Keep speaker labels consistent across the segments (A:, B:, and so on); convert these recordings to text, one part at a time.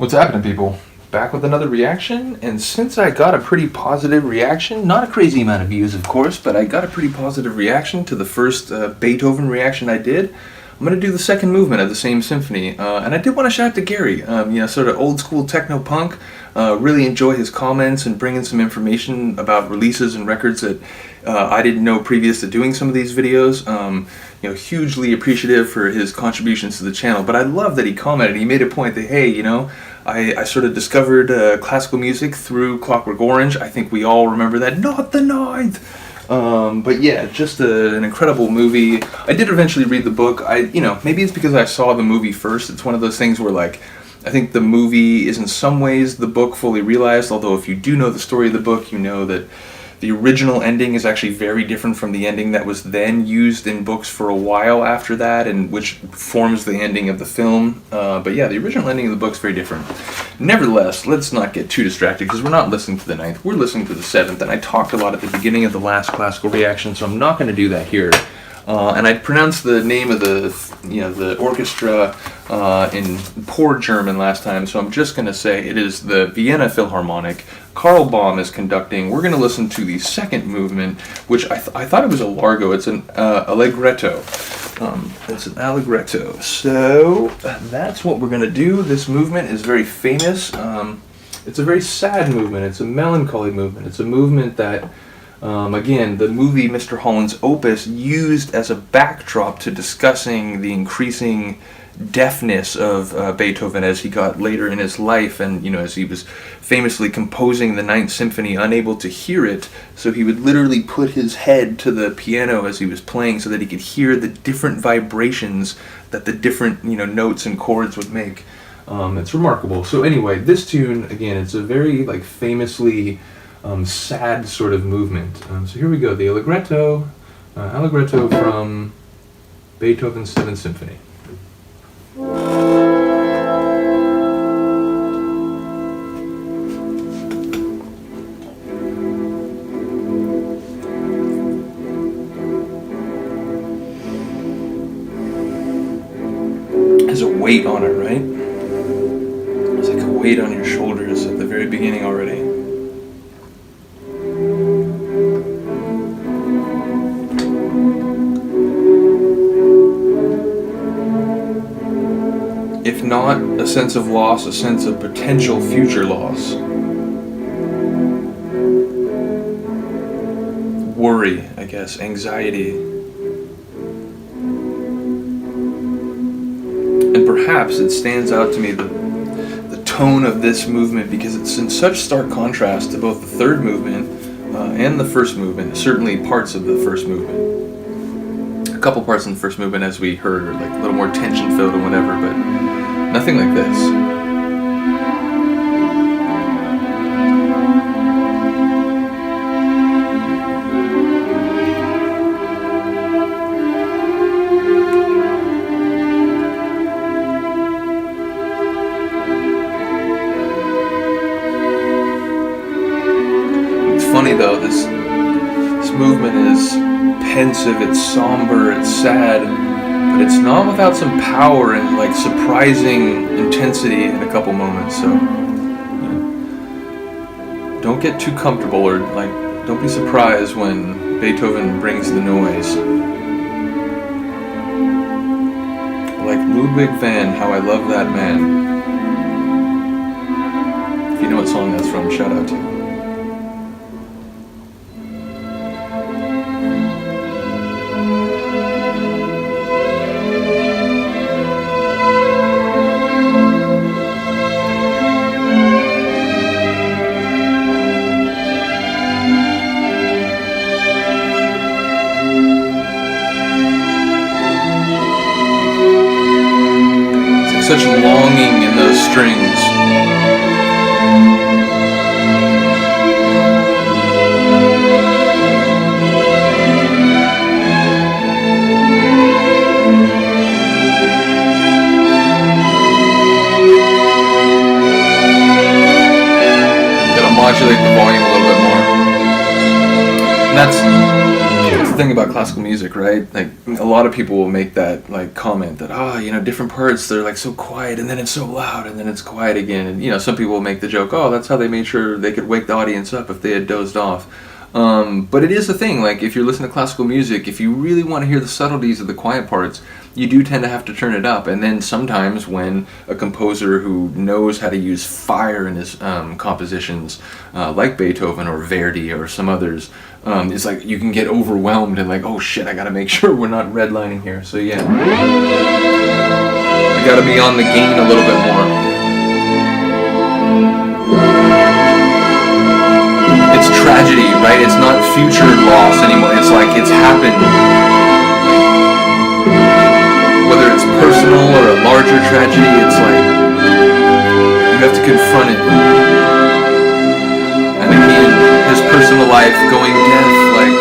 A: What's happening, people? Back with another reaction, and since I got a pretty positive reaction, not a crazy amount of views, of course, but I got a pretty positive reaction to the first Beethoven reaction I did, I'm going to do the second movement of the same symphony. And I did want to shout out to Gary, sort of old school techno punk. Really enjoy his comments and bringing some information about releases and records that I didn't know previous to doing some of these videos. Hugely appreciative for his contributions to the channel. But I love that he commented. He made a point that, hey, I sort of discovered classical music through Clockwork Orange. I think we all remember that. Not the ninth! But yeah, just an incredible movie. I did eventually read the book. Maybe it's because I saw the movie first. It's one of those things where, I think the movie is in some ways the book fully realized, although if you do know the story of the book, you know that the original ending is actually very different from the ending that was then used in books for a while after that, and which forms the ending of the film. But yeah, the original ending of the book's very different. Nevertheless, let's not get too distracted, because we're not listening to the ninth, we're listening to the seventh, and I talked a lot at the beginning of the last classical reaction, so I'm not going to do that here. And I pronounced the name of the orchestra in poor German last time, so I'm just going to say it is the Vienna Philharmonic. Karl Baum is conducting. We're going to listen to the second movement, which I thought it was a largo. It's an Allegretto. It's an Allegretto. So that's what we're going to do. This movement is very famous. It's a very sad movement. It's a melancholy movement. It's a movement that again, the movie Mr. Holland's Opus used as a backdrop to discussing the increasing deafness of Beethoven as he got later in his life, and as he was famously composing the Ninth Symphony, unable to hear it, so he would literally put his head to the piano as he was playing so that he could hear the different vibrations that the different notes and chords would make. It's remarkable. So anyway, this tune, again, it's a very famously sad sort of movement. So here we go, the Allegretto from Beethoven's Seventh Symphony. There's a weight on it, right? There's like a weight on your shoulders at the very beginning already. If not a sense of loss, a sense of potential future loss. Worry, I guess, anxiety. And perhaps it stands out to me the tone of this movement, because it's in such stark contrast to both the third movement and the first movement, certainly parts of the first movement. A couple parts in the first movement, as we heard, are a little more tension-filled and whatever, but nothing like this. It's funny though, this movement is pensive, it's somber, it's sad, but it's not without some power and surprising intensity in a couple moments. So don't get too comfortable, or don't be surprised when Beethoven brings the noise. Like Ludwig van, how I love that man. If you know what song that's from, shout out to you. Such longing in those strings. Gotta modulate the volume a little bit more. And thing about classical music, right? Like a lot of people will make that like comment that different parts they're like so quiet and then it's so loud and then it's quiet again, and some people will make the joke, oh, that's how they made sure they could wake the audience up if they had dozed off. But it is the thing, like if you're listening to classical music, if you really want to hear the subtleties of the quiet parts, you do tend to have to turn it up. And then sometimes when a composer who knows how to use fire in his compositions, like Beethoven or Verdi or some others, it's like you can get overwhelmed and like, oh shit, I gotta make sure we're not redlining here. So yeah, I gotta be on the gain a little bit more. It's tragedy, right? It's not future loss anymore. It's like it's happened. Whether it's personal or a larger tragedy, it's like you have to confront it. And again, his personal life going deaf, like,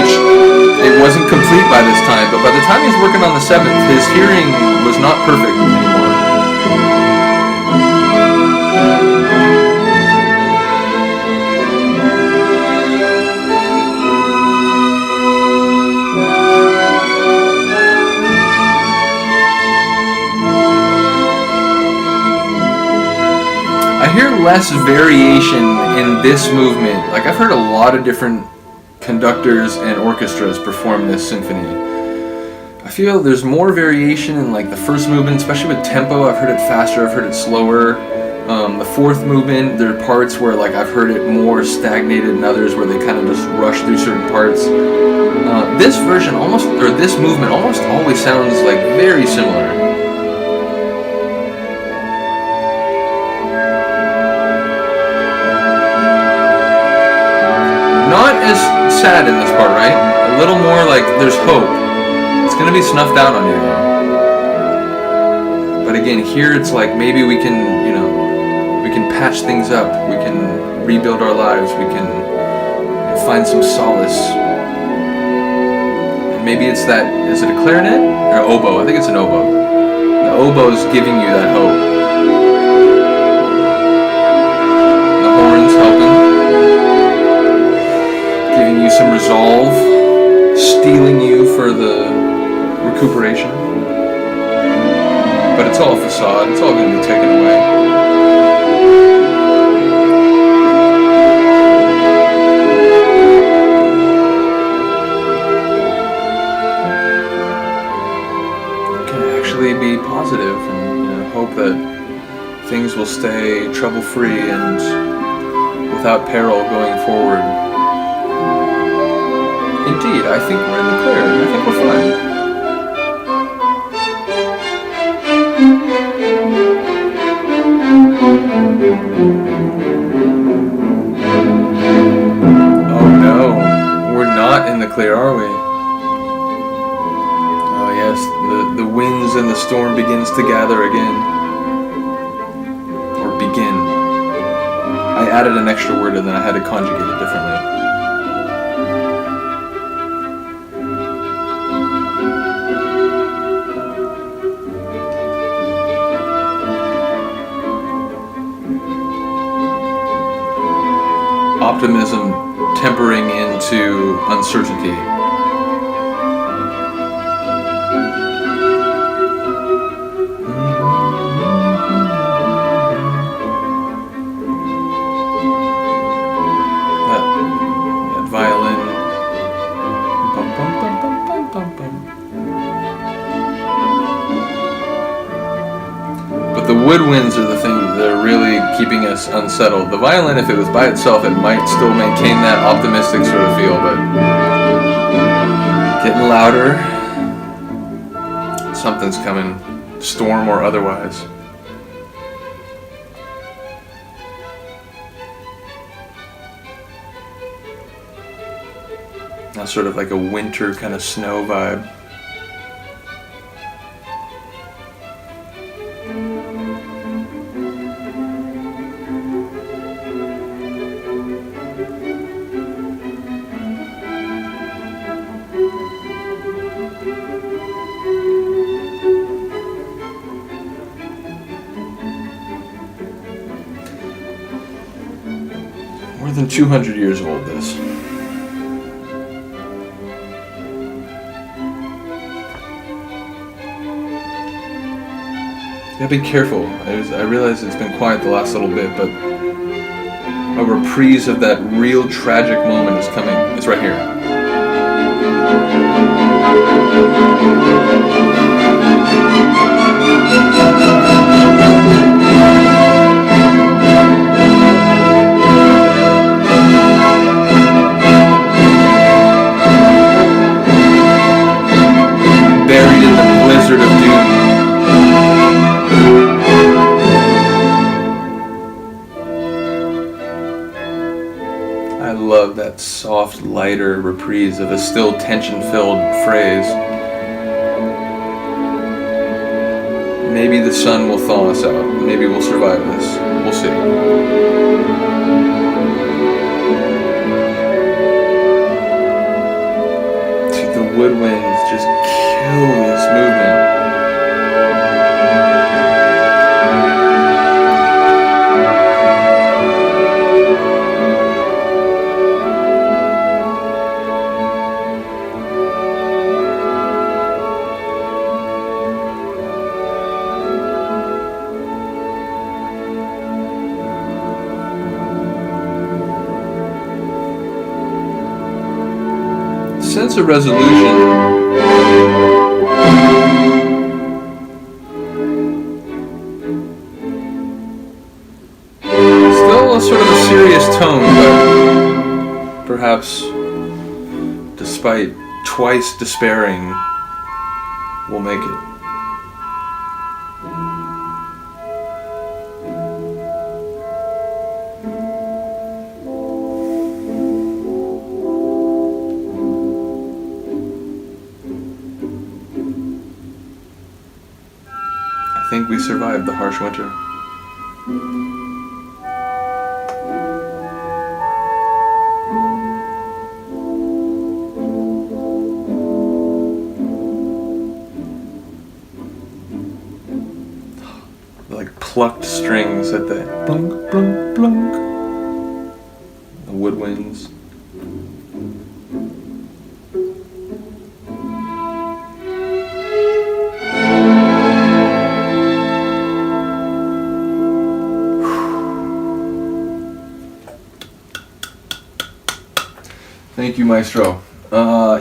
A: which it wasn't complete by this time, but by the time he's working on the 7th, his hearing was not perfect anymore. I hear less variation in this movement. Like I've heard a lot of different conductors and orchestras perform this symphony. I feel there's more variation in like the first movement, especially with tempo. I've heard it faster, I've heard it slower. The 4th movement, there are parts where like I've heard it more stagnated and others where they kind of just rush through certain parts. This version this movement almost always sounds like very similar. Not as sad in this part, right? A little more like there's hope. It's gonna be snuffed out on you. But again, here it's like maybe we can, we can patch things up. We can rebuild our lives. We can find some solace. And maybe it's that, is it a clarinet or oboe? I think it's an oboe. The oboe's giving you that hope. The horns helping. Giving you some resolve, steeling you for the recuperation. But it's all a facade, it's all going to be taken away. You can actually be positive and hope that things will stay trouble-free and without peril going forward. Indeed, I think we're in the clear. I think we're fine. Oh no, we're not in the clear, are we? Oh yes, the winds and the storm begins to gather again. Or begin. I added an extra word and then I had to conjugate it differently. Optimism tempering into uncertainty. That violin. Bum, bum, bum, bum, bum, bum, bum. But the woodwinds are the thing that are really keeping us unsettled. The violin, if it was by itself, it might still maintain that optimistic sort of feel, but getting louder, something's coming, storm or otherwise. Now sort of like a winter kind of snow vibe. More than 200 years old, this. Gotta be careful. I realize it's been quiet the last little bit, but a reprise of that real tragic moment is coming. It's right here. Buried in the blizzard of doom. I love that soft, lighter reprise of a still tension-filled phrase. Maybe the sun will thaw us out. Maybe we'll survive this. We'll see. See, the woodwinds just kill this movement. Sense of resolution. Still a sort of a serious tone, but perhaps, despite twice despairing, we'll make it. I think we survived the harsh winter. Like plucked strings at the blunk, blunk, blunk. The woodwinds. Thank you, Maestro.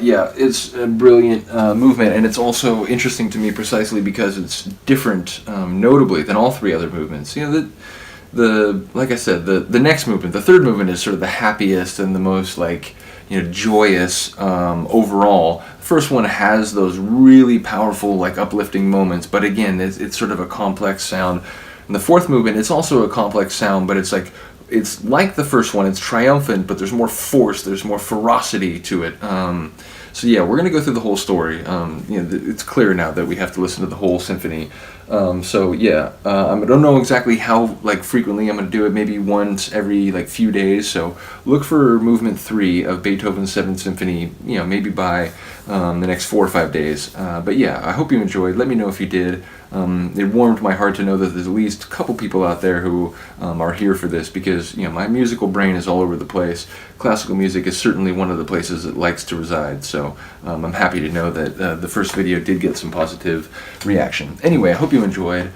A: Yeah, it's a brilliant movement, and it's also interesting to me precisely because it's different, notably, than all three other movements. You know, the like I said, the next movement, the third movement, is sort of the happiest and the most joyous overall. The first one has those really powerful, uplifting moments, but again, it's sort of a complex sound. And the fourth movement, it's also a complex sound, but it's like the first one. It's triumphant, but there's more force, there's more ferocity to it. So yeah, we're gonna go through the whole story. It's clear now that we have to listen to the whole symphony. So yeah, I don't know exactly how frequently I'm gonna do it. Maybe once every few days. So look for movement 3 of Beethoven's 7th Symphony. Maybe by the next 4 or 5 days. But yeah, I hope you enjoyed. Let me know if you did. It warmed my heart to know that there's at least a couple people out there who are here for this, because my musical brain is all over the place. Classical music is certainly one of the places it likes to reside, so I'm happy to know that the first video did get some positive reaction. Anyway, I hope you enjoyed.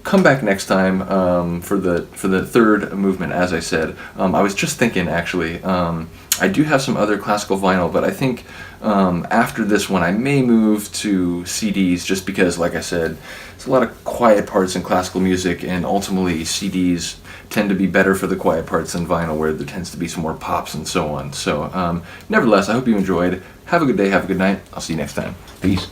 A: Come back next time for the third movement, as I said. I was just thinking, actually, I do have some other classical vinyl, but I think after this one I may move to CDs, just because, like I said, there's a lot of quiet parts in classical music, and ultimately CDs tend to be better for the quiet parts than vinyl, where there tends to be some more pops and so on. So nevertheless, I hope you enjoyed. Have a good day, have a good night. I'll see you next time. Peace.